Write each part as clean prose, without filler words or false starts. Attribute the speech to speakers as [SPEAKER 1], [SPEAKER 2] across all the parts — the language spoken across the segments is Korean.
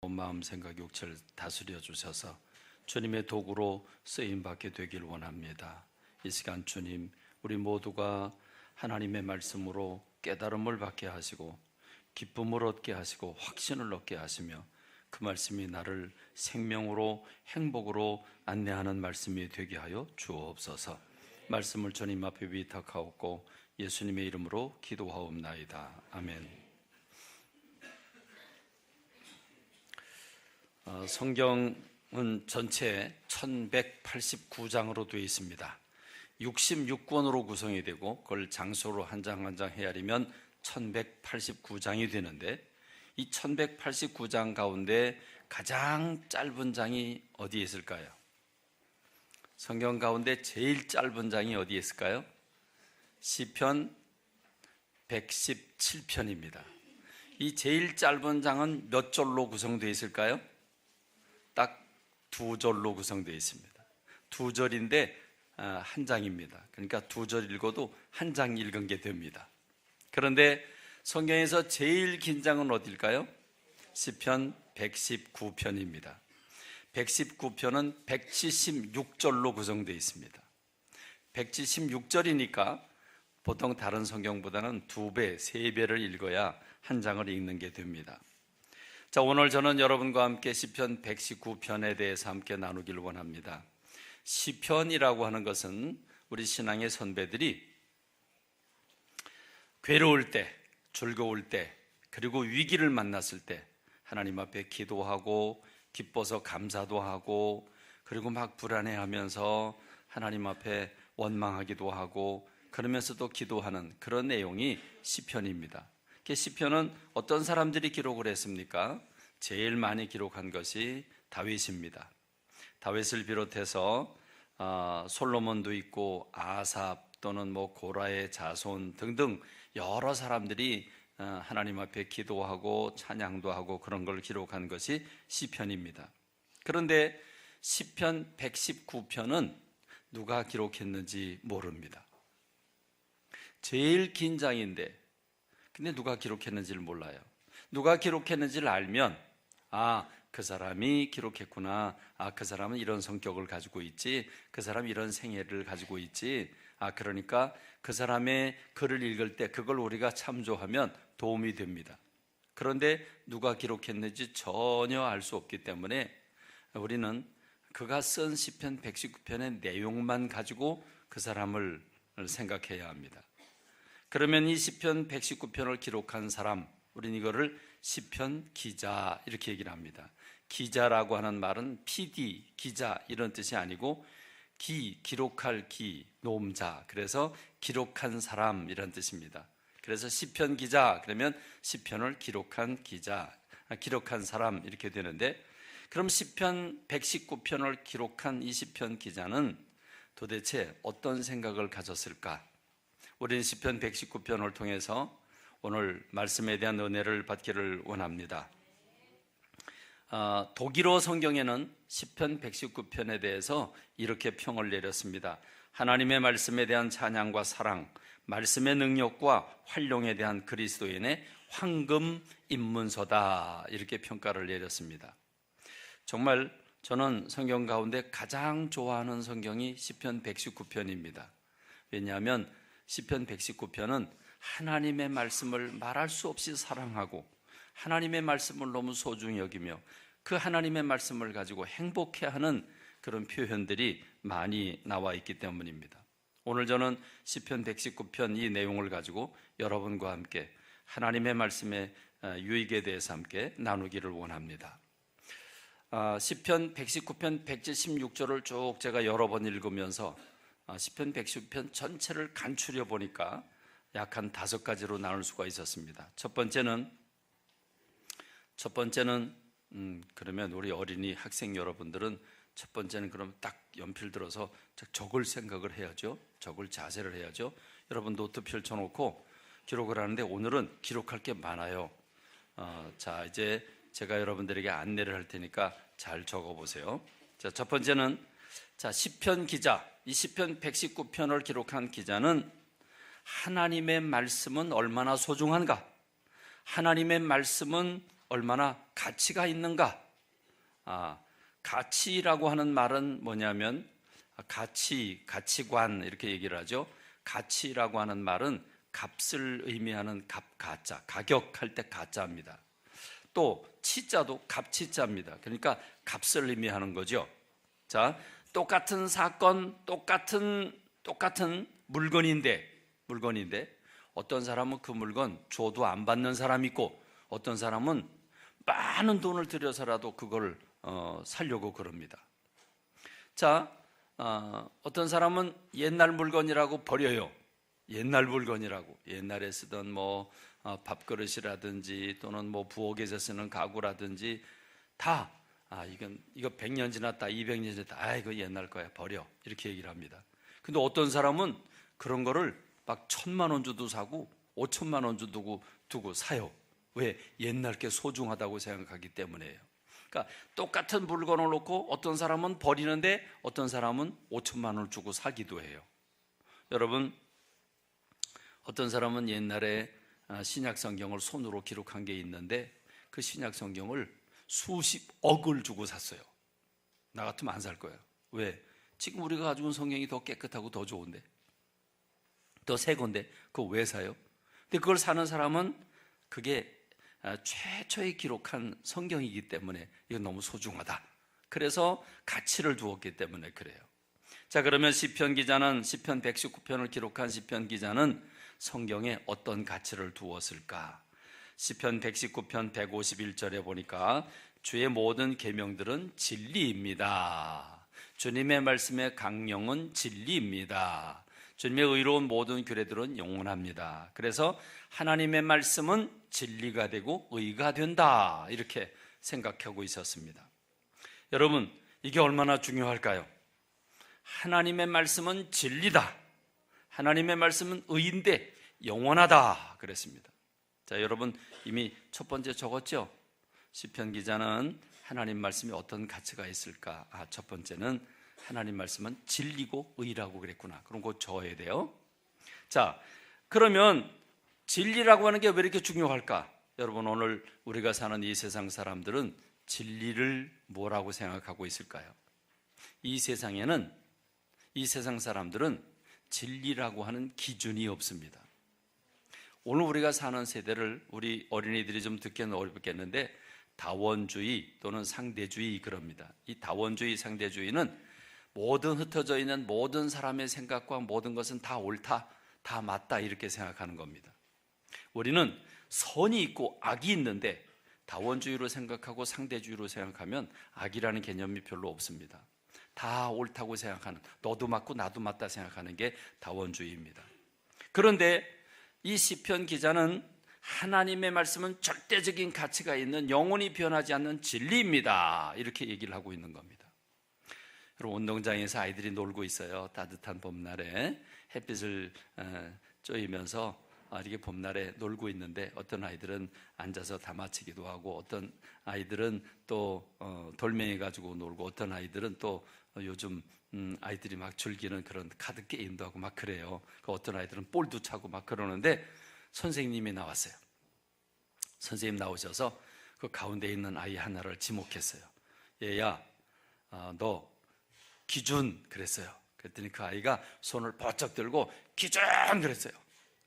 [SPEAKER 1] 마음, 생각, 육체를 다스려 주셔서 주님의 도구로 쓰임받게 되길 원합니다. 이 시간 주님, 우리 모두가 하나님의 말씀으로 깨달음을 받게 하시고 기쁨을 얻게 하시고 확신을 얻게 하시며 그 말씀이 나를 생명으로 행복으로 안내하는 말씀이 되게 하여 주옵소서. 말씀을 주님 앞에 위탁하옵고 예수님의 이름으로 기도하옵나이다. 아멘. 성경은 전체 1189장으로 되어 있습니다. 66권으로 구성이 되고 그걸 장수로 한 장 한 장 헤아리면 1189장이 되는데 이 1189장 가운데 가장 짧은 장이 어디에 있을까요? 성경 가운데 제일 짧은 장이 어디에 있을까요? 시편 117편입니다. 이 제일 짧은 장은 몇 절로 구성되어 있을까요? 딱 두 절로 구성되어 있습니다. 두 절인데 한 장입니다. 그러니까 두 절 읽어도 한 장 읽은 게 됩니다. 그런데 성경에서 제일 긴 장은 어딜까요? 시편 119편입니다. 119편은 176절로 구성되어 있습니다. 176절이니까 보통 다른 성경보다는 2배, 3배를 읽어야 한 장을 읽는 게 됩니다. 자, 오늘 저는 여러분과 함께 시편 119편에 대해서 함께 나누기를 원합니다. 시편이라고 하는 것은 우리 신앙의 선배들이 괴로울 때, 즐거울 때, 그리고 위기를 만났을 때 하나님 앞에 기도하고 기뻐서 감사도 하고 그리고 막 불안해하면서 하나님 앞에 원망하기도 하고 그러면서도 기도하는 그런 내용이 시편입니다. 시편은 어떤 사람들이 기록을 했습니까? 제일 많이 기록한 것이 다윗입니다. 다윗을 비롯해서 솔로몬도 있고 아삽 또는 고라의 자손 등등 여러 사람들이 하나님 앞에 기도하고 찬양도 하고 그런 걸 기록한 것이 시편입니다. 그런데 시편 119편은 누가 기록했는지 모릅니다. 제일 긴 장인데 근데 누가 기록했는지를 몰라요. 누가 기록했는지를 알면 그 사람이 기록했구나. 그 사람은 이런 성격을 가지고 있지. 그 사람이 이런 생애를 가지고 있지. 그러니까 그 사람의 글을 읽을 때 그걸 우리가 참조하면 도움이 됩니다. 그런데 누가 기록했는지 전혀 알 수 없기 때문에 우리는 그가 쓴 시편 119편의 내용만 가지고 그 사람을 생각해야 합니다. 그러면 이 시편 119편을 기록한 사람, 우리는 이거를 시편 기자 이렇게 얘기를 합니다. 기자라고 하는 말은 PD, 기자 이런 뜻이 아니고 기록할 노음자, 그래서 기록한 사람 이런 뜻입니다. 그래서 시편 기자 그러면 시편을 기록한 기자, 기록한 사람 이렇게 되는데 그럼 시편 119편을 기록한 이 시편 기자는 도대체 어떤 생각을 가졌을까? 우리는 시편 119편을 통해서 오늘 말씀에 대한 은혜를 받기를 원합니다. 독일어 성경에는 시편 119편에 대해서 이렇게 평을 내렸습니다. 하나님의 말씀에 대한 찬양과 사랑, 말씀의 능력과 활용에 대한 그리스도인의 황금 입문서다 이렇게 평가를 내렸습니다. 정말 저는 성경 가운데 가장 좋아하는 성경이 시편 119편입니다. 왜냐하면 시편 119편은 하나님의 말씀을 말할 수 없이 사랑하고 하나님의 말씀을 너무 소중히 여기며 그 하나님의 말씀을 가지고 행복해하는 그런 표현들이 많이 나와 있기 때문입니다. 오늘 저는 시편 119편 이 내용을 가지고 여러분과 함께 하나님의 말씀의 유익에 대해서 함께 나누기를 원합니다. 시편 119편 176절을 쭉 제가 여러 번 읽으면서 시편 119편 전체를 간추려 보니까 약 한 5가지로 나눌 수가 있었습니다. 첫 번째는 그러면 우리 어린이 학생 여러분들은 첫 번째는 그럼 딱 연필 들어서 적을 생각을 해야죠. 적을 자세를 해야죠. 여러분 노트 펼쳐놓고 기록을 하는데 오늘은 기록할 게 많아요. 자, 이제 제가 여러분들에게 안내를 할 테니까 잘 적어보세요. 자, 첫 번째는 시편 기자, 이 시편 119편을 기록한 기자는 하나님의 말씀은 얼마나 소중한가? 하나님의 말씀은 얼마나 가치가 있는가? 가치라고 하는 말은 뭐냐면 가치관 이렇게 얘기를 하죠. 가치라고 하는 말은 값을 의미하는 가짜, 가격할 때 가짜입니다. 또 치자도 값치자입니다. 그러니까 값을 의미하는 거죠. 자, 똑같은 사건, 똑같은 물건인데 어떤 사람은 그 물건 줘도 안 받는 사람이 있고 어떤 사람은 많은 돈을 들여서라도 그걸 살려고 그럽니다. 자, 어떤 사람은 옛날 물건이라고 버려요. 옛날 물건이라고. 옛날에 쓰던 밥그릇이라든지 또는 부엌에서 쓰는 가구라든지 다 이거 100년 지났다, 200년 지났다, 이거 옛날 거야, 버려, 이렇게 얘기를 합니다. 근데 어떤 사람은 그런 거를 막 1,000만 원 주도 사고 5천만 원 주도 두고 사요. 왜? 옛날 게 소중하다고 생각하기 때문에요. 그러니까 똑같은 물건을 놓고 어떤 사람은 버리는데 어떤 사람은 5천만 원을 주고 사기도 해요. 여러분, 어떤 사람은 옛날에 신약 성경을 손으로 기록한 게 있는데 그 신약 성경을 수십억을 주고 샀어요. 나 같으면 안 살 거예요. 왜? 지금 우리가 가지고 있는 성경이 더 깨끗하고 더 좋은데, 더 새 건데 그거 왜 사요? 근데 그걸 사는 사람은 그게 최초에 기록한 성경이기 때문에 이건 너무 소중하다. 그래서 가치를 두었기 때문에 그래요. 자, 그러면 시편 119편을 기록한 시편 기자는 성경에 어떤 가치를 두었을까? 시편 119편 151절에 보니까 주의 모든 계명들은 진리입니다. 주님의 말씀의 강령은 진리입니다. 주님의 의로운 모든 규례들은 영원합니다. 그래서 하나님의 말씀은 진리가 되고 의가 된다, 이렇게 생각하고 있었습니다. 여러분, 이게 얼마나 중요할까요? 하나님의 말씀은 진리다, 하나님의 말씀은 의인데 영원하다 그랬습니다. 자, 여러분 이미 첫 번째 적었죠? 시편 기자는 하나님 말씀이 어떤 가치가 있을까? 첫 번째는 하나님 말씀은 진리고 의라고 그랬구나. 그럼 그거 적어야 돼요. 자, 그러면 진리라고 하는 게 왜 이렇게 중요할까? 여러분, 오늘 우리가 사는 이 세상 사람들은 진리를 뭐라고 생각하고 있을까요? 이 세상 사람들은 진리라고 하는 기준이 없습니다. 오늘 우리가 사는 세대를 우리 어린이들이 좀 듣기는 어렵겠는데 다원주의 또는 상대주의 그럽니다. 이 다원주의, 상대주의는 모든 흩어져 있는 모든 사람의 생각과 모든 것은 다 옳다, 다 맞다, 이렇게 생각하는 겁니다. 우리는 선이 있고 악이 있는데 다원주의로 생각하고 상대주의로 생각하면 악이라는 개념이 별로 없습니다. 다 옳다고 생각하는, 너도 맞고 나도 맞다 생각하는 게 다원주의입니다. 그런데 이 시편 기자는 하나님의 말씀은 절대적인 가치가 있는 영원히 변하지 않는 진리입니다, 이렇게 얘기를 하고 있는 겁니다. 여러분, 운동장에서 아이들이 놀고 있어요. 따뜻한 봄날에 햇빛을 쬐이면서 이렇게 봄날에 놀고 있는데 어떤 아이들은 앉아서 다마치기도 하고 어떤 아이들은 또 돌멩이 가지고 놀고 어떤 아이들은 또 요즘 아이들이 막 즐기는 그런 카드 게임도 하고 막 그래요. 어떤 아이들은 볼도 차고 막 그러는데 선생님이 나왔어요. 선생님 나오셔서 그 가운데 있는 아이 하나를 지목했어요. 얘야, 너 기준 그랬어요. 그랬더니 그 아이가 손을 번쩍 들고 기준 그랬어요.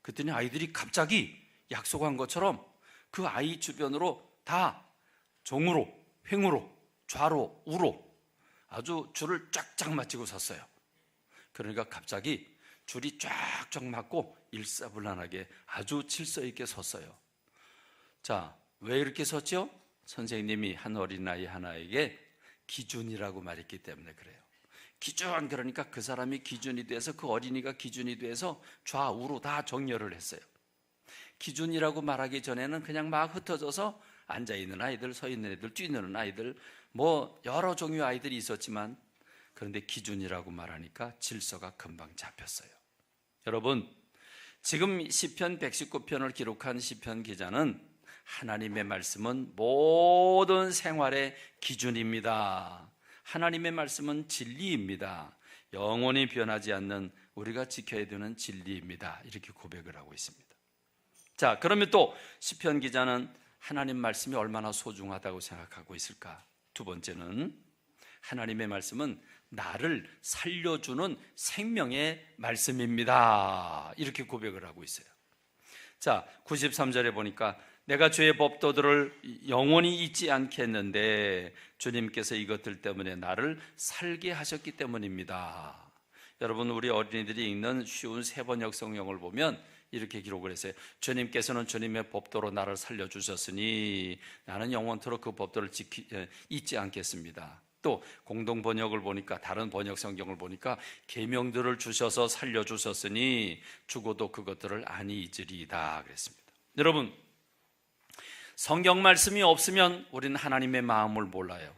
[SPEAKER 1] 그랬더니 아이들이 갑자기 약속한 것처럼 그 아이 주변으로 다 정으로, 횡으로, 좌로, 우로 아주 줄을 쫙쫙 맞추고 섰어요. 그러니까 갑자기 줄이 쫙쫙 맞고 일사불란하게 아주 질서 있게 섰어요. 자, 왜 이렇게 섰죠? 선생님이 한 어린아이 하나에게 기준이라고 말했기 때문에 그래요. 기준, 그러니까 그 사람이 기준이 돼서 그 어린이가 기준이 돼서 좌우로 다 정렬을 했어요. 기준이라고 말하기 전에는 그냥 막 흩어져서 앉아있는 아이들, 서있는 애들, 뛰는 아이들, 여러 종류의 아이들이 있었지만 그런데 기준이라고 말하니까 질서가 금방 잡혔어요. 여러분, 지금 시편 119편을 기록한 시편 기자는 하나님의 말씀은 모든 생활의 기준입니다. 하나님의 말씀은 진리입니다. 영원히 변하지 않는 우리가 지켜야 되는 진리입니다. 이렇게 고백을 하고 있습니다. 자, 그러면 또 시편 기자는 하나님 말씀이 얼마나 소중하다고 생각하고 있을까? 두 번째는 하나님의 말씀은 나를 살려주는 생명의 말씀입니다. 이렇게 고백을 하고 있어요. 자, 93절에 보니까 내가 주의 법도들을 영원히 잊지 않겠는데 주님께서 이것들 때문에 나를 살게 하셨기 때문입니다. 여러분, 우리 어린이들이 읽는 쉬운 세번역 성경을 보면 이렇게 기록을 했어요. 주님께서는 주님의 법도로 나를 살려주셨으니 나는 영원토록 그 법도를 잊지 않겠습니다. 또 공동 번역을 보니까, 다른 번역 성경을 보니까 계명들을 주셔서 살려주셨으니 죽어도 그것들을 아니 잊으리이다 그랬습니다. 여러분, 성경 말씀이 없으면 우리는 하나님의 마음을 몰라요.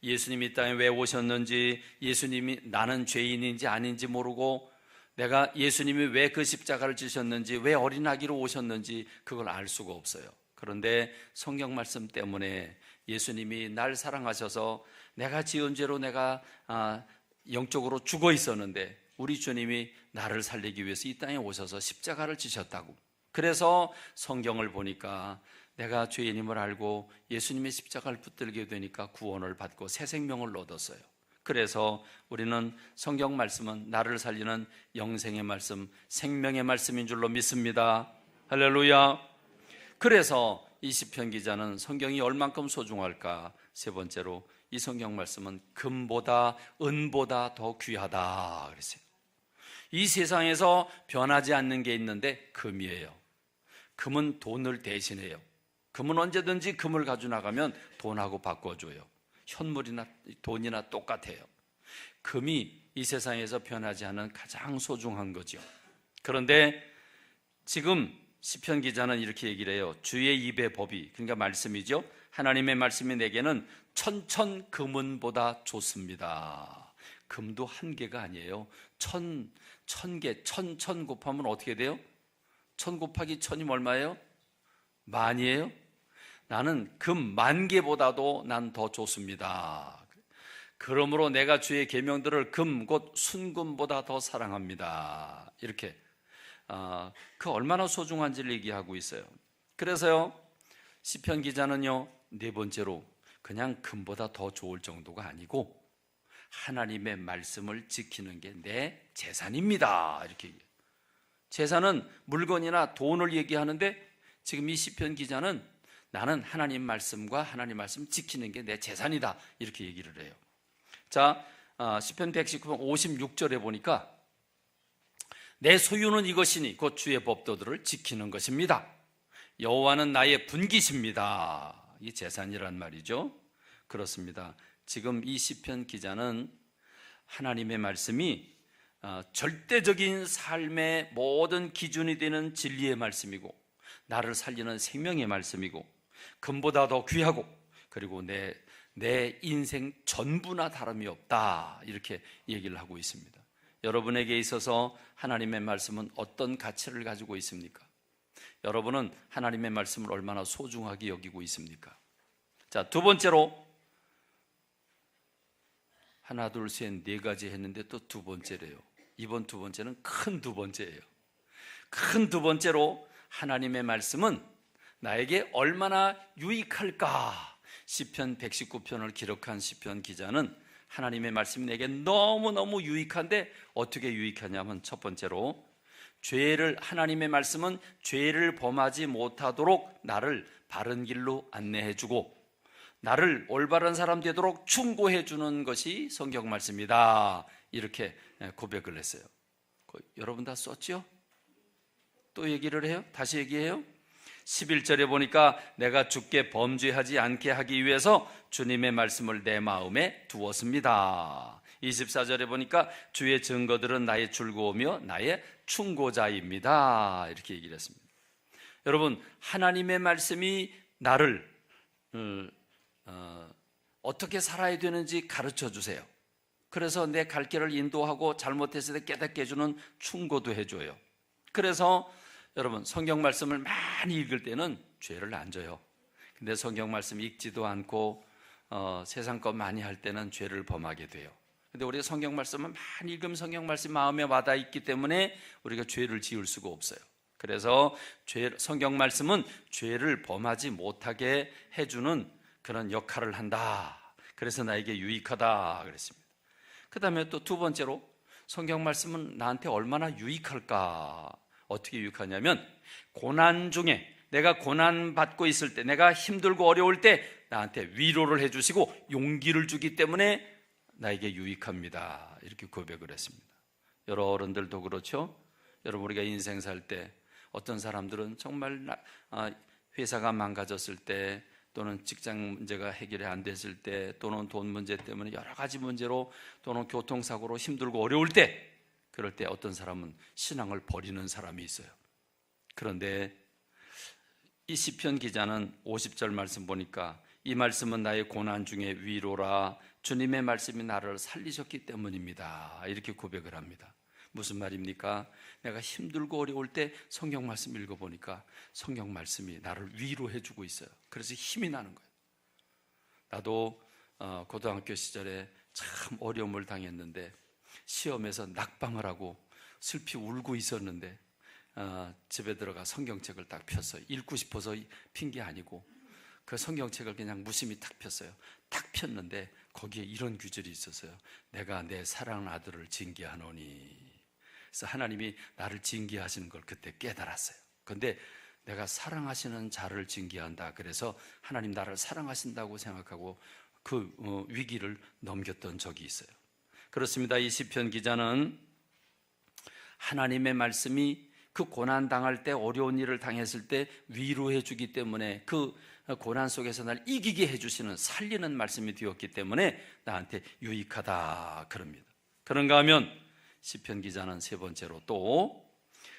[SPEAKER 1] 예수님이 이 땅에 왜 오셨는지, 예수님이 나는 죄인인지 아닌지 모르고, 내가 예수님이 왜 그 십자가를 지셨는지, 왜 어린아기로 오셨는지 그걸 알 수가 없어요. 그런데 성경 말씀 때문에 예수님이 날 사랑하셔서 내가 지은 죄로 내가 영적으로 죽어 있었는데 우리 주님이 나를 살리기 위해서 이 땅에 오셔서 십자가를 지셨다고. 그래서 성경을 보니까 내가 죄인임을 알고 예수님의 십자가를 붙들게 되니까 구원을 받고 새 생명을 얻었어요. 그래서 우리는 성경 말씀은 나를 살리는 영생의 말씀, 생명의 말씀인 줄로 믿습니다. 할렐루야. 그래서 이 시편 기자는 성경이 얼만큼 소중할까? 세 번째로 이 성경 말씀은 금보다 은보다 더 귀하다 그랬어요. 이 세상에서 변하지 않는 게 있는데 금이에요. 금은 돈을 대신해요. 금은 언제든지 금을 가지고 나가면 돈하고 바꿔줘요. 현물이나 돈이나 똑같아요. 금이 이 세상에서 변하지 않은 가장 소중한 거죠. 그런데 지금 시편 기자는 이렇게 얘기를 해요. 주의 입의 법이, 그러니까 말씀이죠. 하나님의 말씀이 내게는 천천 금은보다 좋습니다. 금도 한 개가 아니에요. 천 개, 천 곱하면 어떻게 돼요? 천 곱하기 천이면 얼마예요? 만이에요? 나는 금 10,000개보다도 난 더 좋습니다. 그러므로 내가 주의 계명들을 금 곧 순금보다 더 사랑합니다. 이렇게 그 얼마나 소중한지를 얘기하고 있어요. 그래서요, 시편 기자는요, 네 번째로 그냥 금보다 더 좋을 정도가 아니고 하나님의 말씀을 지키는 게 내 재산입니다. 이렇게 얘기해요. 재산은 물건이나 돈을 얘기하는데 지금 이 시편 기자는 나는 하나님 말씀과 하나님 말씀 지키는 게 내 재산이다 이렇게 얘기를 해요. 자, 시편 119편 56절에 보니까 내 소유는 이것이니 곧 주의 법도들을 지키는 것입니다. 여호와는 나의 분깃입니다. 이 재산이란 말이죠. 그렇습니다. 지금 이 시편 기자는 하나님의 말씀이 절대적인 삶의 모든 기준이 되는 진리의 말씀이고 나를 살리는 생명의 말씀이고 금보다 더 귀하고 그리고 내 인생 전부나 다름이 없다 이렇게 얘기를 하고 있습니다. 여러분에게 있어서 하나님의 말씀은 어떤 가치를 가지고 있습니까? 여러분은 하나님의 말씀을 얼마나 소중하게 여기고 있습니까? 자, 두 번째로 하나 둘 셋 네 가지 했는데 또 두 번째래요. 이번 두 번째는 큰 두 번째예요. 큰 두 번째로 하나님의 말씀은 나에게 얼마나 유익할까? 시편 119편을 기록한 시편 기자는 하나님의 말씀이 내게 너무너무 유익한데 어떻게 유익하냐면 첫 번째로 하나님의 말씀은 죄를 범하지 못하도록 나를 바른 길로 안내해주고 나를 올바른 사람 되도록 충고해 주는 것이 성경 말씀이다 이렇게 고백을 했어요. 여러분 다 썼죠? 또 얘기를 해요? 다시 얘기해요? 11절에 보니까 내가 주께 범죄하지 않게 하기 위해서 주님의 말씀을 내 마음에 두었습니다. 24절에 보니까 주의 증거들은 나의 즐거우며 나의 충고자입니다. 이렇게 얘기를 했습니다. 여러분, 하나님의 말씀이 나를 어떻게 살아야 되는지 가르쳐 주세요. 그래서 내 갈 길을 인도하고 잘못했을 때 깨닫게 해주는 충고도 해줘요. 그래서 여러분 성경 말씀을 많이 읽을 때는 죄를 안 져요. 근데 성경 말씀 읽지도 않고 세상 것 많이 할 때는 죄를 범하게 돼요. 근데 우리가 성경 말씀을 많이 읽으면 성경 말씀 마음에 와닿아 있기 때문에 우리가 죄를 지을 수가 없어요. 그래서 성경 말씀은 죄를 범하지 못하게 해주는 그런 역할을 한다. 그래서 나에게 유익하다 그랬습니다. 그 다음에 또 두 번째로 성경 말씀은 나한테 얼마나 유익할까? 어떻게 유익하냐면 고난 중에, 내가 고난받고 있을 때, 내가 힘들고 어려울 때 나한테 위로를 해주시고 용기를 주기 때문에 나에게 유익합니다. 이렇게 고백을 했습니다. 여러 어른들도 그렇죠. 여러분, 우리가 인생 살 때 어떤 사람들은 정말 회사가 망가졌을 때, 또는 직장 문제가 해결이 안 됐을 때, 또는 돈 문제 때문에 여러 가지 문제로, 또는 교통사고로 힘들고 어려울 때, 그럴 때 어떤 사람은 신앙을 버리는 사람이 있어요. 그런데 이 시편 기자는 50절 말씀 보니까 이 말씀은 나의 고난 중에 위로라, 주님의 말씀이 나를 살리셨기 때문입니다. 이렇게 고백을 합니다. 무슨 말입니까? 내가 힘들고 어려울 때 성경 말씀 읽어보니까 성경 말씀이 나를 위로해 주고 있어요. 그래서 힘이 나는 거예요. 나도 고등학교 시절에 참 어려움을 당했는데 시험에서 낙방을 하고 슬피 울고 있었는데 집에 들어가 성경책을 딱 폈어요. 읽고 싶어서 핀 게 아니고 그 성경책을 그냥 무심히 딱 폈어요. 딱 폈는데 거기에 이런 구절이 있었어요. 내가 내 사랑하는 아들을 징계하노니. 그래서 하나님이 나를 징계하시는 걸 그때 깨달았어요. 그런데 내가 사랑하시는 자를 징계한다. 그래서 하나님 나를 사랑하신다고 생각하고 그 위기를 넘겼던 적이 있어요. 그렇습니다. 이 시편 기자는 하나님의 말씀이 그 고난 당할 때, 어려운 일을 당했을 때 위로해 주기 때문에, 그 고난 속에서 날 이기게 해주시는 살리는 말씀이 되었기 때문에 나한테 유익하다 그럽니다. 그런가 하면 시편 기자는 세 번째로 또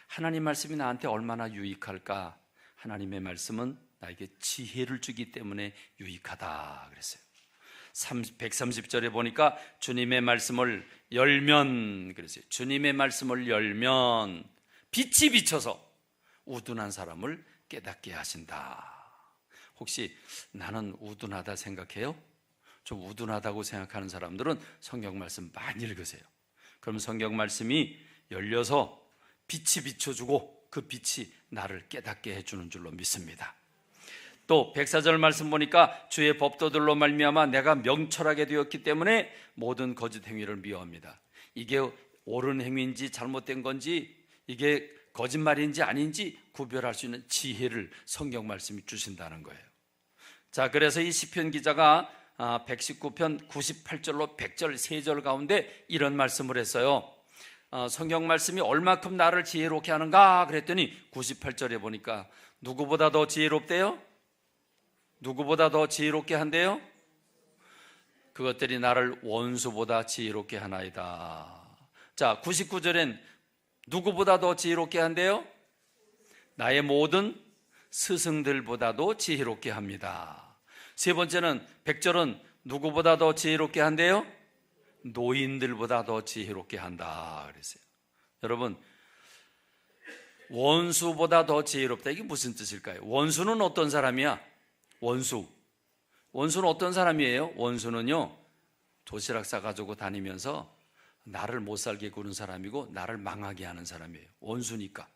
[SPEAKER 1] 하나님 말씀이 나한테 얼마나 유익할까? 하나님의 말씀은 나에게 지혜를 주기 때문에 유익하다 그랬어요. 130절에 보니까 주님의 말씀을 열면, 그랬어요. 주님의 말씀을 열면 빛이 비쳐서 우둔한 사람을 깨닫게 하신다. 혹시 나는 우둔하다 생각해요? 좀 우둔하다고 생각하는 사람들은 성경 말씀 많이 읽으세요. 그럼 성경 말씀이 열려서 빛이 비춰주고 그 빛이 나를 깨닫게 해주는 줄로 믿습니다. 또 104절 말씀 보니까 주의 법도들로 말미암아 내가 명철하게 되었기 때문에 모든 거짓 행위를 미워합니다. 이게 옳은 행위인지 잘못된 건지, 이게 거짓말인지 아닌지 구별할 수 있는 지혜를 성경 말씀이 주신다는 거예요. 자, 그래서 이 시편 기자가 119편 98절로 100절 3절 가운데 이런 말씀을 했어요. 성경 말씀이 얼마큼 나를 지혜롭게 하는가 그랬더니 98절에 보니까 누구보다 더 지혜롭대요? 누구보다 더 지혜롭게 한대요? 그것들이 나를 원수보다 지혜롭게 하나이다. 자, 99절엔 누구보다 더 지혜롭게 한대요? 나의 모든 스승들보다도 지혜롭게 합니다. 세 번째는 100절은 누구보다 더 지혜롭게 한대요? 노인들보다 더 지혜롭게 한다 그랬어요. 여러분, 원수보다 더 지혜롭다, 이게 무슨 뜻일까요? 원수는 어떤 사람이야? 원수는 어떤 사람이에요? 원수는요, 도시락 싸가지고 다니면서 나를 못 살게 구는 사람이고 나를 망하게 하는 사람이에요. 원수니까.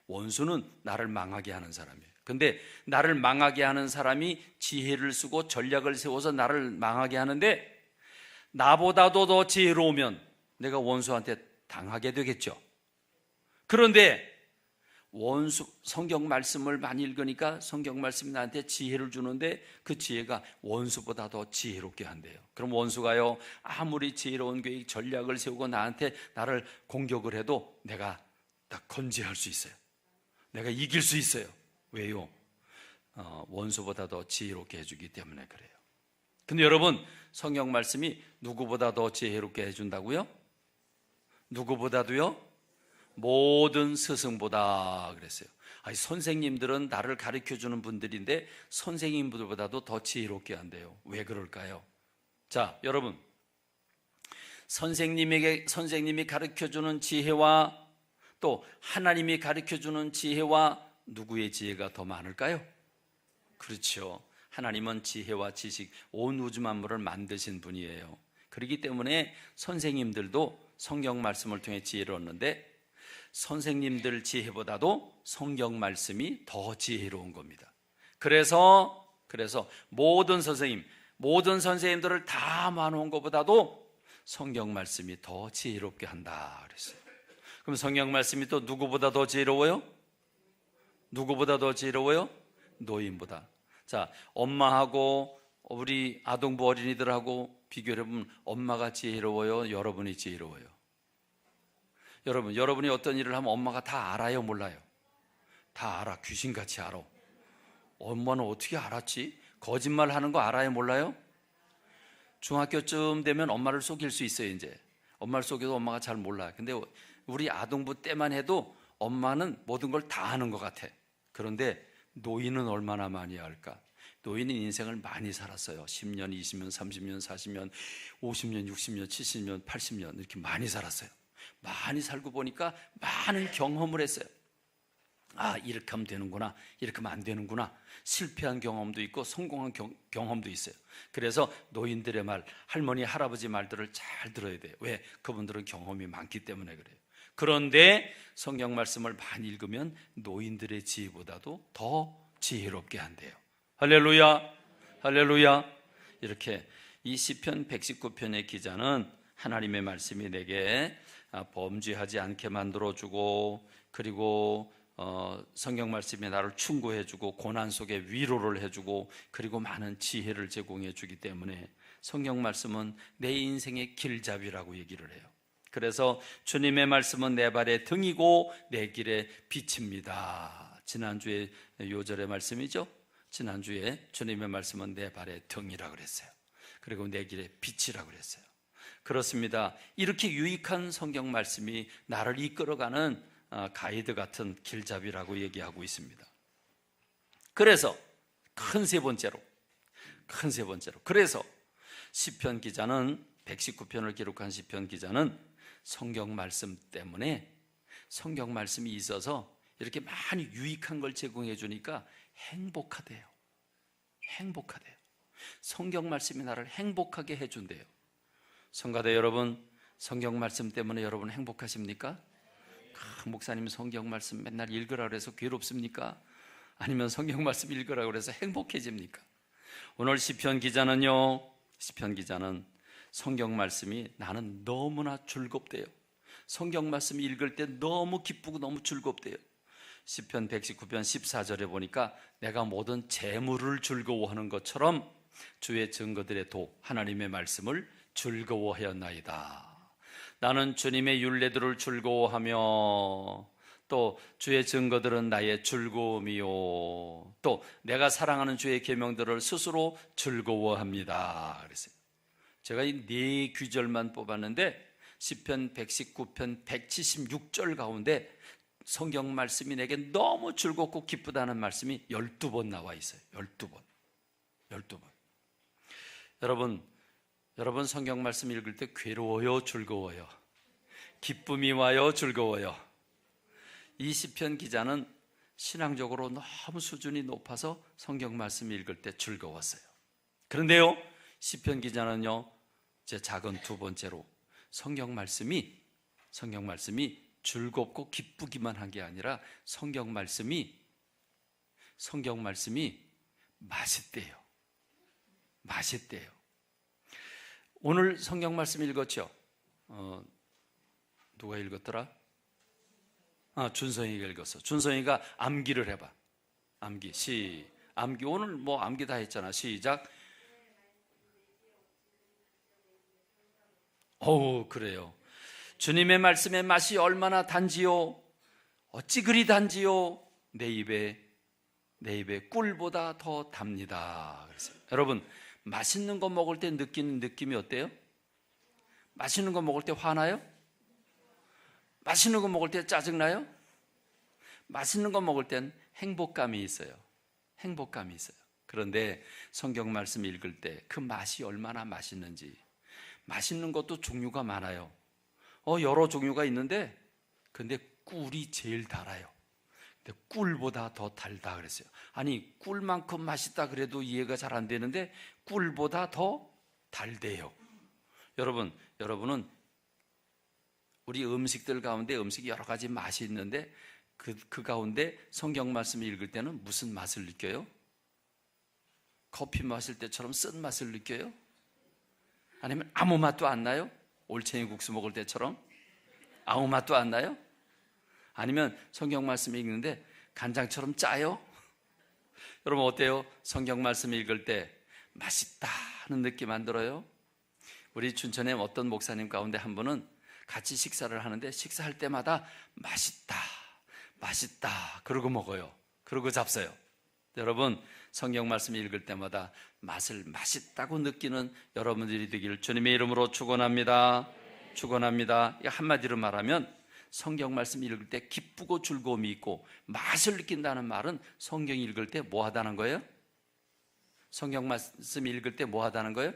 [SPEAKER 1] 원수는 나를 망하게 하는 사람이에요. 근데 나를 망하게 하는 사람이 지혜를 쓰고 전략을 세워서 나를 망하게 하는데, 나보다도 더 지혜로우면 내가 원수한테 당하게 되겠죠. 그런데 성경 말씀을 많이 읽으니까 성경 말씀이 나한테 지혜를 주는데 그 지혜가 원수보다 더 지혜롭게 한대요. 그럼 원수가요, 아무리 지혜로운 계획 전략을 세우고 나를 공격을 해도 내가 딱 건재할 수 있어요. 내가 이길 수 있어요. 왜요? 원수보다 더 지혜롭게 해주기 때문에 그래요. 근데 여러분, 성경 말씀이 누구보다 더 지혜롭게 해준다고요? 누구보다도요? 모든 스승보다 그랬어요. 아니, 선생님들은 나를 가르쳐주는 분들인데 선생님들보다도 더 지혜롭게 한대요. 왜 그럴까요? 자, 여러분, 선생님이 가르쳐주는 지혜와 또 하나님이 가르쳐주는 지혜와 누구의 지혜가 더 많을까요? 그렇죠. 하나님은 지혜와 지식, 온 우주 만물을 만드신 분이에요. 그렇기 때문에 선생님들도 성경 말씀을 통해 지혜를 얻는데, 선생님들 지혜보다도 성경 말씀이 더 지혜로운 겁니다. 그래서 모든 선생님들을 다 모아놓은 것보다도 성경 말씀이 더 지혜롭게 한다 그랬어요. 그럼 성경 말씀이 또 누구보다 더 지혜로워요? 누구보다 더 지혜로워요? 노인보다. 자, 엄마하고 우리 아동부 어린이들하고 비교해 보면 엄마가 지혜로워요? 여러분이 지혜로워요? 여러분이 어떤 일을 하면 엄마가 다 알아요? 몰라요? 다 알아. 귀신같이 알아. 엄마는 어떻게 알았지? 거짓말 하는 거 알아요? 몰라요? 중학교쯤 되면 엄마를 속일 수 있어요. 이제 엄마를 속여도 엄마가 잘 몰라요. 근데 우리 아동부 때만 해도 엄마는 모든 걸 다 아는 것 같아. 그런데 노인은 얼마나 많이 알까? 노인은 인생을 많이 살았어요. 10년, 20년, 30년, 40년, 50년, 60년, 70년, 80년 이렇게 많이 살았어요. 많이 살고 보니까 많은 경험을 했어요. 아, 이렇게 하면 되는구나, 이렇게 하면 안 되는구나. 실패한 경험도 있고 성공한 경험도 있어요. 그래서 노인들의 말, 할머니, 할아버지 말들을 잘 들어야 돼요. 왜? 그분들은 경험이 많기 때문에 그래요. 그런데 성경 말씀을 많이 읽으면 노인들의 지혜보다도 더 지혜롭게 한대요. 할렐루야, 할렐루야. 이렇게 이 시편 119편의 기자는 하나님의 말씀이 내게 범죄하지 않게 만들어주고, 그리고 성경 말씀이 나를 충고해주고 고난 속에 위로를 해주고, 그리고 많은 지혜를 제공해 주기 때문에 성경 말씀은 내 인생의 길잡이라고 얘기를 해요. 그래서 주님의 말씀은 내 발의 등이고 내 길의 빛입니다. 지난주에 요절의 말씀이죠. 지난주에 주님의 말씀은 내 발의 등이라고 그랬어요. 그리고 내 길의 빛이라고 그랬어요. 그렇습니다. 이렇게 유익한 성경 말씀이 나를 이끌어가는 가이드 같은 길잡이라고 얘기하고 있습니다. 그래서 큰 세 번째로 그래서 시편 기자는 119편을 기록한 시편 기자는 성경 말씀 때문에, 성경 말씀이 있어서 이렇게 많이 유익한 걸 제공해 주니까 행복하대요. 성경 말씀이 나를 행복하게 해준대요. 성가대 여러분, 성경 말씀 때문에 여러분 행복하십니까? 목사님 성경 말씀 맨날 읽으라 그래서 괴롭습니까? 아니면 성경 말씀 읽으라 그래서 행복해집니까? 오늘 시편 기자는 성경 말씀이 나는 너무나 즐겁대요. 성경 말씀 읽을 때 너무 기쁘고 너무 즐겁대요. 시편 119편 14절에 보니까 내가 모든 재물을 즐거워하는 것처럼 주의 증거들의 도 하나님의 말씀을 즐거워하였나이다. 나는 주님의 율례들을 즐거워하며 또 주의 증거들은 나의 즐거움이요, 또 내가 사랑하는 주의 계명들을 스스로 즐거워합니다. 그랬어요. 제가 이 네 구절만 뽑았는데 시편 119편 176절 가운데 성경 말씀이 내게 너무 즐겁고 기쁘다는 말씀이 12번 나와 있어요. 12번. 여러분 성경 말씀 읽을 때 괴로워요, 즐거워요? 기쁨이 와요, 즐거워요? 이 시편 기자는 신앙적으로 너무 수준이 높아서 성경 말씀 읽을 때 즐거웠어요. 그런데요, 시편 기자는요, 제 작은 두 번째로 성경 말씀이 즐겁고 기쁘기만 한 게 아니라 성경 말씀이 맛있대요. 오늘 성경 말씀 읽었죠? 누가 읽었더라? 준성이가 읽었어. 준성이가 암기를 해봐. 암기. 오늘 뭐 암기 다 했잖아. 시작. 그래요. 주님의 말씀의 맛이 얼마나 단지요, 어찌 그리 단지요, 내 입에 꿀보다 더 답니다. 그랬어요. 여러분, 맛있는 거 먹을 때 느끼는 느낌이 어때요? 맛있는 거 먹을 때 화나요? 맛있는 거 먹을 때 짜증나요? 맛있는 거 먹을 땐 행복감이 있어요. 그런데 성경 말씀 읽을 때 그 맛이 얼마나 맛있는지. 맛있는 것도 종류가 많아요. 여러 종류가 있는데 근데 꿀이 제일 달아요. 근데 꿀보다 더 달다 그랬어요. 아니, 꿀만큼 맛있다 그래도 이해가 잘 안 되는데 꿀보다 더 달대요. 여러분은 우리 음식들 가운데 음식이 여러 가지 맛이 있는데 그 가운데 성경 말씀을 읽을 때는 무슨 맛을 느껴요? 커피 마실 때처럼 쓴 맛을 느껴요? 아니면 아무 맛도 안 나요? 올챙이 국수 먹을 때처럼 아무 맛도 안 나요? 아니면 성경 말씀 읽는데 간장처럼 짜요? 여러분 어때요? 성경 말씀 읽을 때 맛있다 하는 느낌 안 들어요? 우리 춘천에 어떤 목사님 가운데 한 분은 같이 식사를 하는데 식사할 때마다 맛있다 맛있다 그러고 먹어요. 그러고 잡숴요. 여러분 성경 말씀 읽을 때마다 맛을 맛있다고 느끼는 여러분들이 되기를 주님의 이름으로 축원합니다. 축원합니다. 한마디로 말하면 성경 말씀 읽을 때 기쁘고 즐거움이 있고 맛을 느낀다는 말은 성경 읽을 때 뭐 하다는 거예요? 성경 말씀 읽을 때 뭐 하다는 거예요?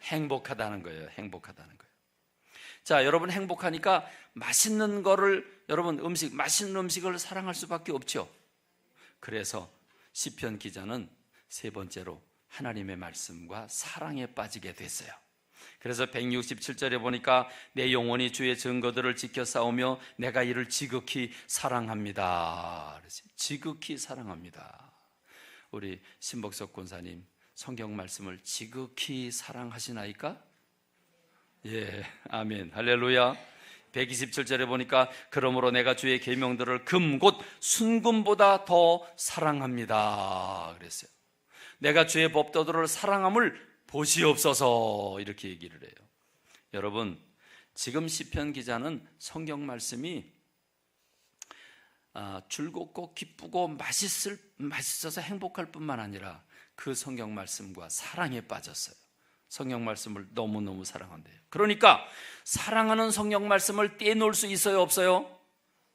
[SPEAKER 1] 행복하다는 거예요. 행복하다는 거예요. 자, 여러분 행복하니까 맛있는 거를 여러분 맛있는 음식을 사랑할 수밖에 없죠. 그래서 시편 기자는 세 번째로 하나님의 말씀과 사랑에 빠지게 됐어요. 그래서 167절에 보니까 내 영혼이 주의 증거들을 지켜 싸우며 내가 이를 지극히 사랑합니다. 지극히 사랑합니다. 우리 신복석 권사님 성경 말씀을 지극히 사랑하시나이까? 예, 아멘, 할렐루야. 127절에 보니까 그러므로 내가 주의 계명들을 금 곧 순금보다 더 사랑합니다 그랬어요. 내가 주의 법도들을 사랑함을 보시옵소서 이렇게 얘기를 해요. 여러분 지금 시편 기자는 성경 말씀이 즐겁고 기쁘고 맛있어서 행복할 뿐만 아니라 그 성경 말씀과 사랑에 빠졌어요. 성경 말씀을 너무너무 사랑한대요. 그러니까 사랑하는 성경 말씀을 떼놓을 수 있어요, 없어요?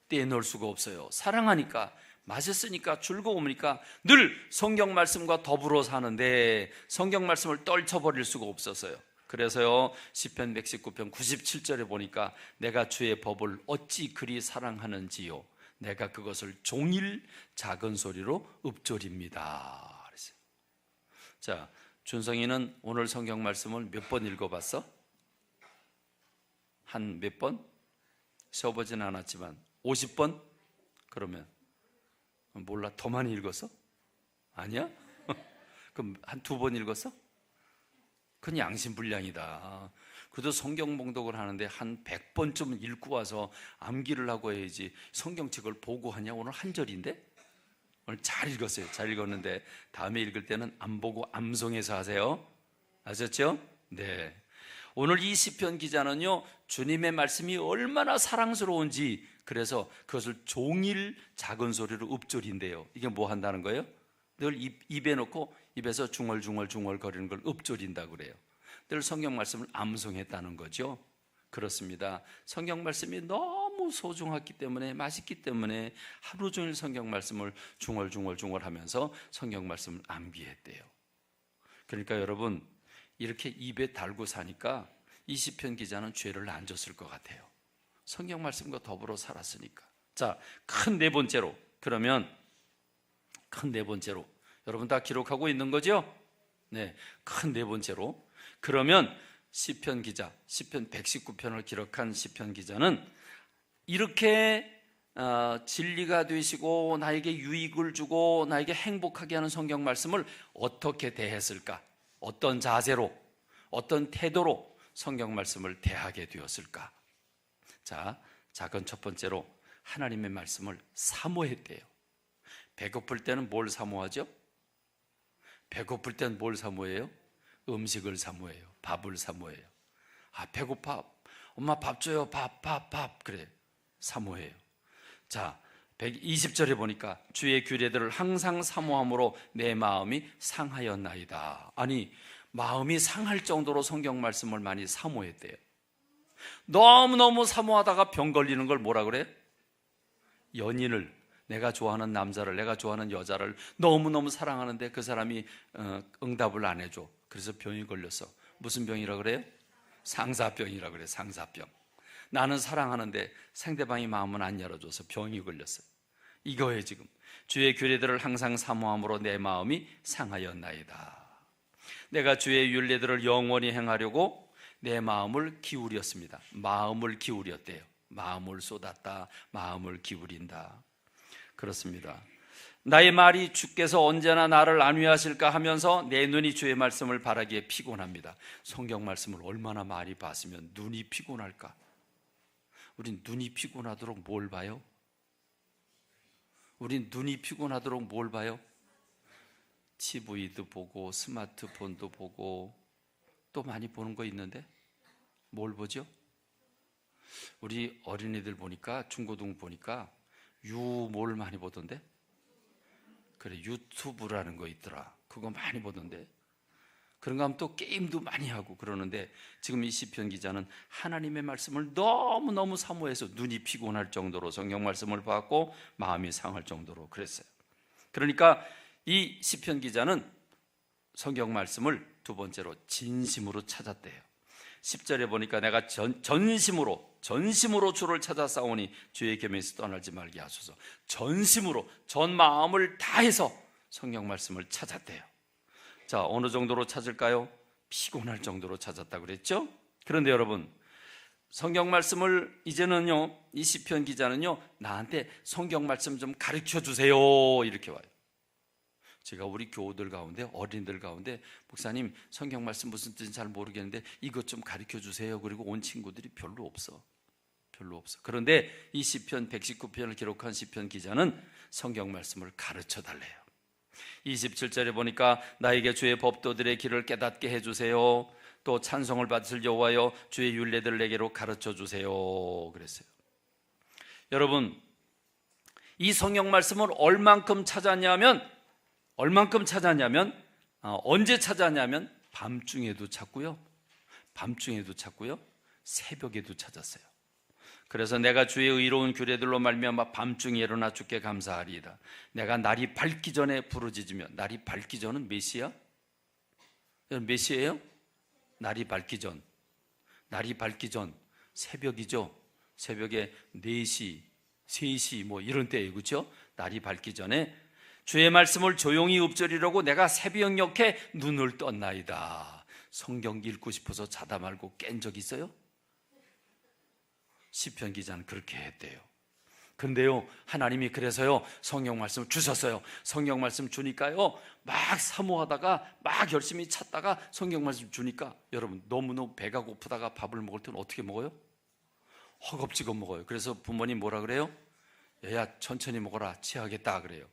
[SPEAKER 1] 떼놓을 수가 없어요. 사랑하니까, 맛있으니까, 즐거우니까 늘 성경 말씀과 더불어 사는데 성경 말씀을 떨쳐버릴 수가 없었어요. 그래서요 시편 119편 97절에 보니까 내가 주의 법을 어찌 그리 사랑하는지요 내가 그것을 종일 작은 소리로 읊조립니다 그랬어요. 자, 준성이는 오늘 성경 말씀을 몇 번 읽어봤어? 한 몇 번? 세어보진 않았지만 50번? 그러면 몰라, 더 많이 읽었어? 아니야? 그럼 한 2번 읽었어? 그건 양심불량이다. 그래도 성경 봉독을 하는데 한 100번쯤 읽고 와서 암기를 하고 해야지 성경책을 보고 하냐? 오늘 한 절인데? 오늘 잘 읽었어요. 잘 읽었는데 다음에 읽을 때는 안 보고 암송해서 하세요. 아셨죠? 네. 오늘 이 시편 기자는요 주님의 말씀이 얼마나 사랑스러운지 그래서 그것을 종일 작은 소리로 읊조린대요. 이게 뭐 한다는 거예요? 늘 입에 넣고 입에서 중얼중얼 거리는 걸 읊조린다고 그래요. 늘 성경 말씀을 암송했다는 거죠. 그렇습니다. 성경 말씀이 너무 소중했기 때문에 맛있기 때문에 하루 종일 성경 말씀을 중얼중얼 하면서 성경 말씀을 암기했대요. 그러니까 여러분 이렇게 입에 달고 사니까 이 시편 기자는 죄를 안 졌을 것 같아요. 성경 말씀과 더불어 살았으니까. 자, 큰 네 번째로 그러면 큰 네 번째로 여러분 다 기록하고 있는 거죠? 네, 큰 네 번째로 그러면 시편 기자, 시편 119편을 기록한 시편 기자는 이렇게 진리가 되시고 나에게 유익을 주고 나에게 행복하게 하는 성경 말씀을 어떻게 대했을까? 어떤 자세로, 어떤 태도로 성경 말씀을 대하게 되었을까? 자, 작은 첫 번째로 하나님의 말씀을 사모했대요. 배고플 때는 뭘 사모하죠? 배고플 때는 뭘 사모해요? 음식을 사모해요. 밥을 사모해요. 아, 배고파. 엄마 밥 줘요. 밥. 그래. 사모해요. 자, 120절에 보니까 주의 규례들을 항상 사모함으로 내 마음이 상하였나이다. 아니, 마음이 상할 정도로 성경 말씀을 많이 사모했대요. 너무너무 사모하다가 병 걸리는 걸 뭐라 그래? 연인을, 내가 좋아하는 남자를, 내가 좋아하는 여자를 너무너무 사랑하는데 그 사람이 응답을 안 해줘. 그래서 병이 걸렸어. 무슨 병이라 그래요? 상사병이라 그래. 상사병. 나는 사랑하는데 상대방이 마음은 안 열어줘서 병이 걸렸어요. 이거예요. 지금 주의 규례들을 항상 사모함으로 내 마음이 상하였나이다. 내가 주의 율례들을 영원히 행하려고 내 마음을 기울였습니다. 마음을 기울였대요. 마음을 쏟았다, 마음을 기울인다. 그렇습니다. 나의 말이 주께서 언제나 나를 안위하실까 하면서 내 눈이 주의 말씀을 바라기에 피곤합니다. 성경 말씀을 얼마나 많이 봤으면 눈이 피곤할까? 우린 눈이 피곤하도록 뭘 봐요? 우린 눈이 피곤하도록 뭘 봐요? TV도 보고 스마트폰도 보고 또 많이 보는 거 있는데 뭘 보죠? 우리 어린이들 보니까 중고등 보니까 뭘 많이 보던데? 그래, 유튜브라는 거 있더라. 그거 많이 보던데. 그런가 하면 또 게임도 많이 하고 그러는데 지금 이 시편 기자는 하나님의 말씀을 너무너무 사모해서 눈이 피곤할 정도로 성경 말씀을 봤고 마음이 상할 정도로 그랬어요. 그러니까 이 시편 기자는 성경 말씀을 두 번째로 진심으로 찾았대요. 10절에 보니까 내가 전심으로 주를 찾아 싸우니 주의 계명에서 떠나지 말게 하소서. 전심으로, 전 마음을 다해서 성경 말씀을 찾았대요. 자, 어느 정도로 찾을까요? 피곤할 정도로 찾았다 그랬죠? 그런데 여러분, 성경 말씀을 이제는요, 이 시편 기자는요, 나한테 성경 말씀 좀 가르쳐 주세요 이렇게 와요. 제가 우리 교우들 가운데, 어린이들 가운데 목사님 성경 말씀 무슨 뜻인지 잘 모르겠는데 이것 좀 가르쳐 주세요. 그리고 온 친구들이 별로 없어. 그런데 이 시편 119편을 기록한 시편 기자는 성경 말씀을 가르쳐 달래요. 27절에 보니까 나에게 주의 법도들의 길을 깨닫게 해주세요. 또 찬송을 받으실 여호와여 주의 율례들을 내게로 가르쳐 주세요 그랬어요. 여러분, 이 성경 말씀을 얼만큼 찾았냐면 언제 찾았냐면 밤중에도 찾고요, 새벽에도 찾았어요. 그래서 내가 주의 의로운 규례들로 말미암아 밤중에 일어나 주께 감사하리이다. 내가 날이 밝기 전에 부르짖으며, 날이 밝기 전은 몇 시야? 몇 시예요? 날이 밝기 전 새벽이죠. 새벽에 4시, 3시 뭐 이런 때예요, 그렇죠? 날이 밝기 전에 주의 말씀을 조용히 읊조리려고 내가 새벽녘에 눈을 떴나이다. 성경 읽고 싶어서 자다 말고 깬 적 있어요? 시편 기자는 그렇게 했대요. 근데요, 하나님이 그래서요 성경 말씀을 주셨어요. 성경 말씀 주니까요 막 사모하다가 막 열심히 찾다가 성경 말씀 주니까 여러분 너무너무 배가 고프다가 밥을 먹을 때는 어떻게 먹어요? 허겁지겁 먹어요. 그래서 부모님 뭐라 그래요? 얘야 천천히 먹어라, 취하겠다 그래요.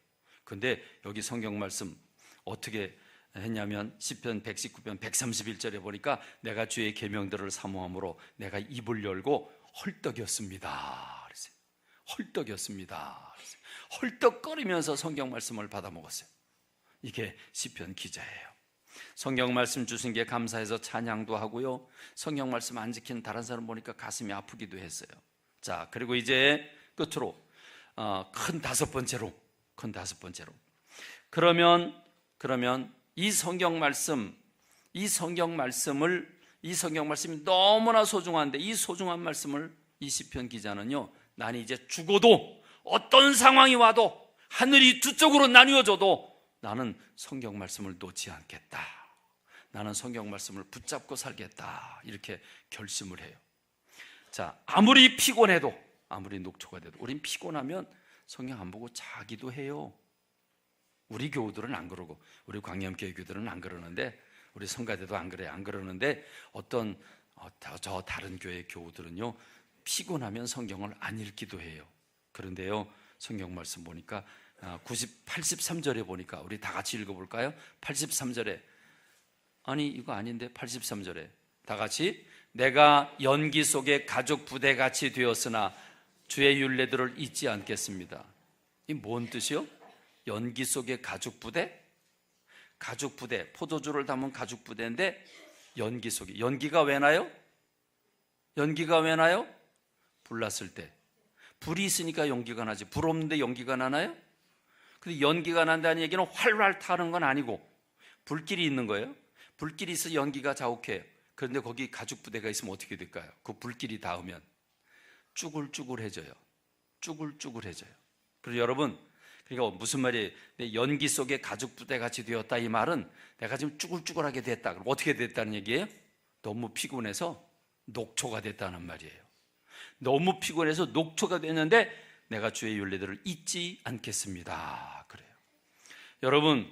[SPEAKER 1] 근데 여기 성경 말씀 어떻게 했냐면 시편 119편 131절에 보니까 내가 주의 계명들을 사모함으로 내가 입을 열고 헐떡였습니다. 헐떡거리면서 성경 말씀을 받아 먹었어요. 이게 시편 기자예요. 성경 말씀 주신 게 감사해서 찬양도 하고요, 성경 말씀 안 지킨 다른 사람 보니까 가슴이 아프기도 했어요. 자, 그리고 이제 끝으로 큰 다섯 번째로 그러면 이 성경 말씀이 너무나 소중한데 이 소중한 말씀을 이 시편 기자는요, 나는 이제 죽어도 어떤 상황이 와도 하늘이 두 쪽으로 나뉘어져도 나는 성경 말씀을 놓지 않겠다, 나는 성경 말씀을 붙잡고 살겠다, 이렇게 결심을 해요. 자, 아무리 피곤해도, 아무리 녹초가 돼도 우린 피곤하면 성경 안 보고 자기도 해요. 우리 교우들은 안 그러고, 우리 광야교회 교우들은 안 그러는데, 우리 성가대도 안 그러는데 어떤 저 다른 교회 교우들은요 피곤하면 성경을 안 읽기도 해요. 그런데요, 성경 말씀 보니까 83절에 보니까 우리 다 같이 읽어볼까요? 83절에, 아니 이거 아닌데, 83절에 다 같이, 내가 연기 속에 가죽 부대같이 되었으나 주의 율례들을 잊지 않겠습니다. 이 뭔 뜻이요? 연기 속에 가죽 부대? 가죽 부대, 포도주를 담은 가죽 부대인데 연기 속에, 연기가 왜 나요? 불났을 때. 불이 있으니까 연기가 나지, 불 없는데 연기가 나나요? 근데 연기가 난다는 얘기는 활활 타는 건 아니고 불길이 있는 거예요. 불길이 있어 연기가 자욱해요. 그런데 거기 가죽 부대가 있으면 어떻게 될까요? 그 불길이 닿으면 쭈글쭈글해져요. 그리고 여러분, 그러니까 무슨 말이에요? 내 연기 속에 가죽 부대 같이 되었다, 이 말은 내가 지금 쭈글쭈글하게 됐다. 그럼 어떻게 됐다는 얘기예요? 너무 피곤해서 녹초가 됐다는 말이에요. 너무 피곤해서 녹초가 됐는데 내가 주의 윤례들을 잊지 않겠습니다. 그래요. 여러분,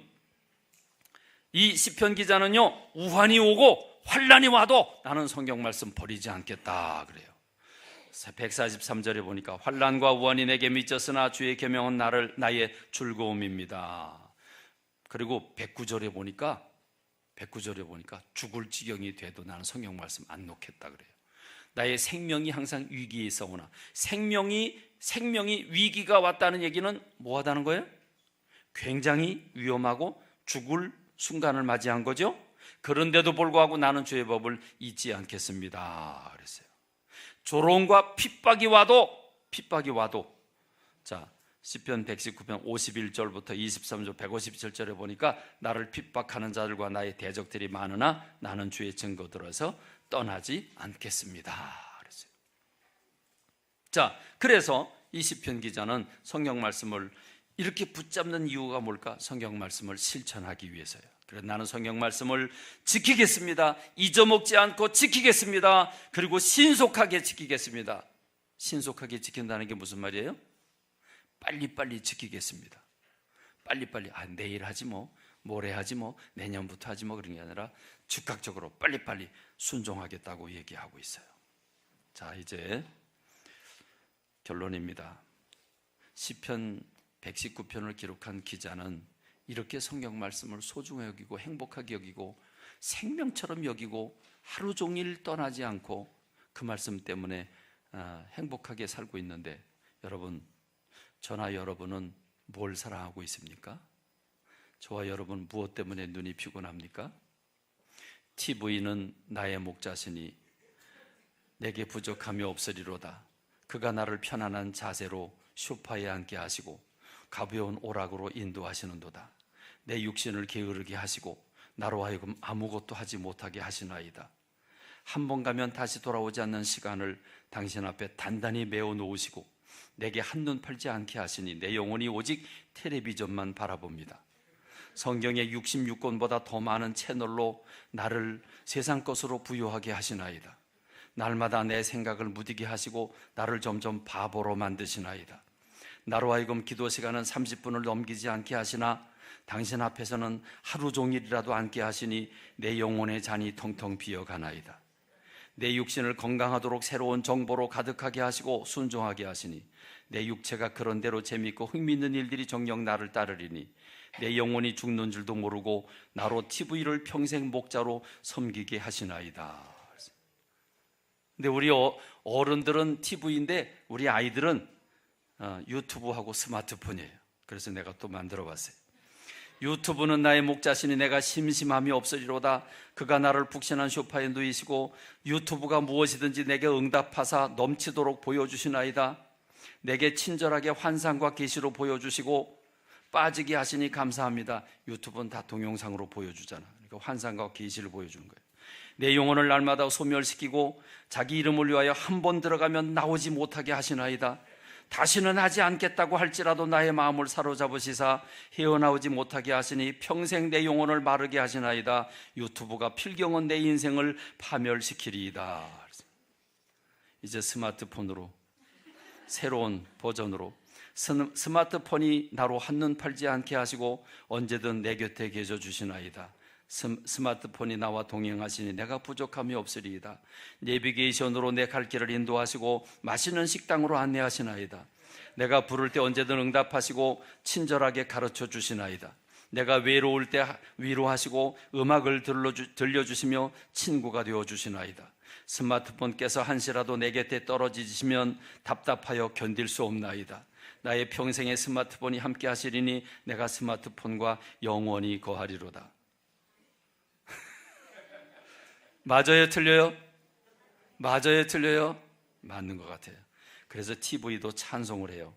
[SPEAKER 1] 이 시편 기자는요, 우환이 오고 환란이 와도 나는 성경 말씀 버리지 않겠다 그래요. 143절에 보니까 환란과 우환이 내게 미쳤으나 주의 계명은 나의 즐거움입니다. 그리고 109절에 보니까 죽을 지경이 돼도 나는 성경 말씀 안 놓겠다 그래요. 나의 생명이 항상 위기에 있어오나, 생명이 위기가 왔다는 얘기는 뭐 하다는 거예요? 굉장히 위험하고 죽을 순간을 맞이한 거죠. 그런데도 불구하고 나는 주의 법을 잊지 않겠습니다 그랬어요. 조롱과 핍박이 와도 자, 시편 119편 51절부터 23절 157절에 보니까 나를 핍박하는 자들과 나의 대적들이 많으나 나는 주의 증거 들어서 떠나지 않겠습니다 그랬어요. 자, 그래서 이 시편 기자는 성경 말씀을 이렇게 붙잡는 이유가 뭘까? 성경 말씀을 실천하기 위해서요. 그래서 나는 성경 말씀을 지키겠습니다. 잊어먹지 않고 지키겠습니다. 그리고 신속하게 지키겠습니다. 신속하게 지킨다는 게 무슨 말이에요? 빨리빨리 지키겠습니다. 빨리빨리, 내일 하지 뭐, 모레 하지 뭐, 내년부터 하지 뭐, 그런 게 아니라 즉각적으로 빨리빨리 순종하겠다고 얘기하고 있어요. 자, 이제 결론입니다. 시편 119편을 기록한 기자는 이렇게 성경 말씀을 소중히 여기고 행복하게 여기고 생명처럼 여기고 하루 종일 떠나지 않고 그 말씀 때문에 행복하게 살고 있는데, 여러분, 저나 여러분은 뭘 사랑하고 있습니까? 저와 여러분 무엇 때문에 눈이 피곤합니까? TV는 나의 목자시니 내게 부족함이 없으리로다. 그가 나를 편안한 자세로 소파에 앉게 하시고 가벼운 오락으로 인도하시는도다. 내 육신을 게으르게 하시고 나로 하여금 아무것도 하지 못하게 하시나이다. 한 번 가면 다시 돌아오지 않는 시간을 당신 앞에 단단히 메워 놓으시고 내게 한눈 팔지 않게 하시니 내 영혼이 오직 텔레비전만 바라봅니다. 성경의 66권보다 더 많은 채널로 나를 세상 것으로 부유하게 하시나이다. 날마다 내 생각을 무디게 하시고 나를 점점 바보로 만드시나이다. 나로 하여금 기도 시간은 30분을 넘기지 않게 하시나 당신 앞에서는 하루 종일이라도 앉게 하시니 내 영혼의 잔이 텅텅 비어가나이다. 내 육신을 건강하도록 새로운 정보로 가득하게 하시고 순종하게 하시니 내 육체가 그런 대로 재밌고 흥미있는 일들이 정녕 나를 따르리니 내 영혼이 죽는 줄도 모르고 나로 TV를 평생 목자로 섬기게 하시나이다. 근데 우리 어른들은 TV인데 우리 아이들은 유튜브하고 스마트폰이에요. 그래서 내가 또 만들어 봤어요. 유튜브는 나의 목자시니 내가 심심함이 없으리로다. 그가 나를 푹신한 소파에 누이시고 유튜브가 무엇이든지 내게 응답하사 넘치도록 보여주시나이다. 내게 친절하게 환상과 계시로 보여주시고 빠지게 하시니 감사합니다. 유튜브는 다 동영상으로 보여주잖아. 그러니까 환상과 계시를 보여주는 거예요. 내 영혼을 날마다 소멸시키고 자기 이름을 위하여 한 번 들어가면 나오지 못하게 하시나이다. 다시는 하지 않겠다고 할지라도 나의 마음을 사로잡으시사 헤어나오지 못하게 하시니 평생 내 영혼을 마르게 하시나이다. 유튜브가 필경은 내 인생을 파멸시키리이다. 이제 스마트폰으로 새로운 버전으로 스마트폰이 나로 한눈 팔지 않게 하시고 언제든 내 곁에 계셔 주시나이다. 스마트폰이 나와 동행하시니 내가 부족함이 없으리이다. 내비게이션으로 내 갈 길을 인도하시고 맛있는 식당으로 안내하시나이다. 내가 부를 때 언제든 응답하시고 친절하게 가르쳐 주시나이다. 내가 외로울 때 위로하시고 음악을 들려주시며 친구가 되어주시나이다. 스마트폰께서 한시라도 내 곁에 떨어지시면 답답하여 견딜 수 없나이다. 나의 평생의 스마트폰이 함께 하시리니 내가 스마트폰과 영원히 거하리로다. 맞아요, 틀려요? 맞아요, 틀려요? 맞는 것 같아요. 그래서 TV도 찬송을 해요.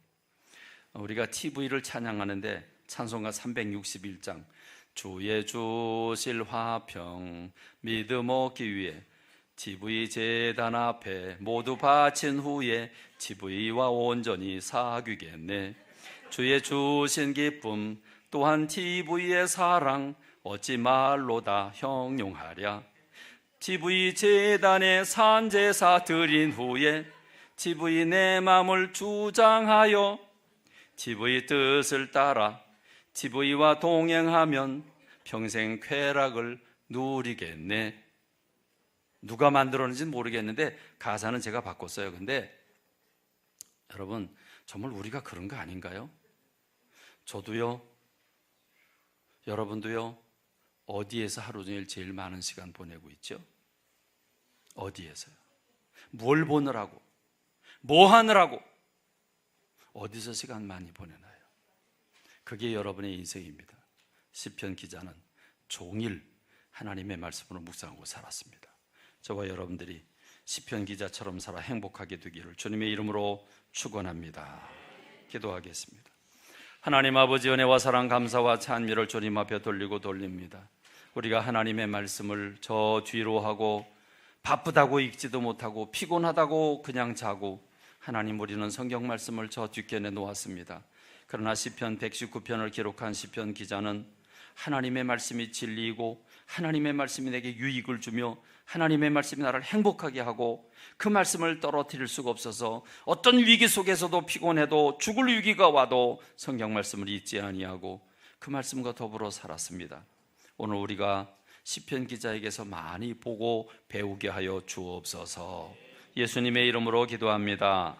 [SPEAKER 1] 우리가 TV를 찬양하는데 찬송가 361장 주의 주실 화평 믿음 얻기 위해 TV 제단 앞에 모두 바친 후에 TV와 온전히 사귀겠네. 주의 주신 기쁨 또한 TV의 사랑 어찌 말로 다 형용하랴. TV 제단에 산제사 드린 후에 지부이 내 마음을 주장하여 지부이 뜻을 따라 지부이와 동행하면 평생 쾌락을 누리겠네. 누가 만들었는지는 모르겠는데 가사는 제가 바꿨어요. 근데 여러분, 정말 우리가 그런 거 아닌가요? 저도요, 여러분도요, 어디에서 하루 종일 제일 많은 시간 보내고 있죠? 어디에서요? 뭘 보느라고? 뭐 하느라고? 어디서 시간 많이 보내나요? 그게 여러분의 인생입니다. 시편 기자는 종일 하나님의 말씀으로 묵상하고 살았습니다. 저와 여러분들이 시편 기자처럼 살아 행복하게 되기를 주님의 이름으로 축원합니다. 기도하겠습니다. 하나님 아버지, 은혜와 사랑 감사와 찬미를 주님 앞에 돌립니다. 우리가 하나님의 말씀을 저 뒤로 하고 바쁘다고 읽지도 못하고 피곤하다고 그냥 자고, 하나님, 우리는 성경 말씀을 저 뒷견에 놓았습니다. 그러나 시편 119편을 기록한 시편 기자는 하나님의 말씀이 진리이고 하나님의 말씀이 내게 유익을 주며 하나님의 말씀이 나를 행복하게 하고 그 말씀을 떨어뜨릴 수가 없어서 어떤 위기 속에서도 피곤해도 죽을 위기가 와도 성경 말씀을 잊지 아니하고 그 말씀과 더불어 살았습니다. 오늘 우리가 시편 기자에게서 많이 보고 배우게 하여 주옵소서. 예수님의 이름으로 기도합니다.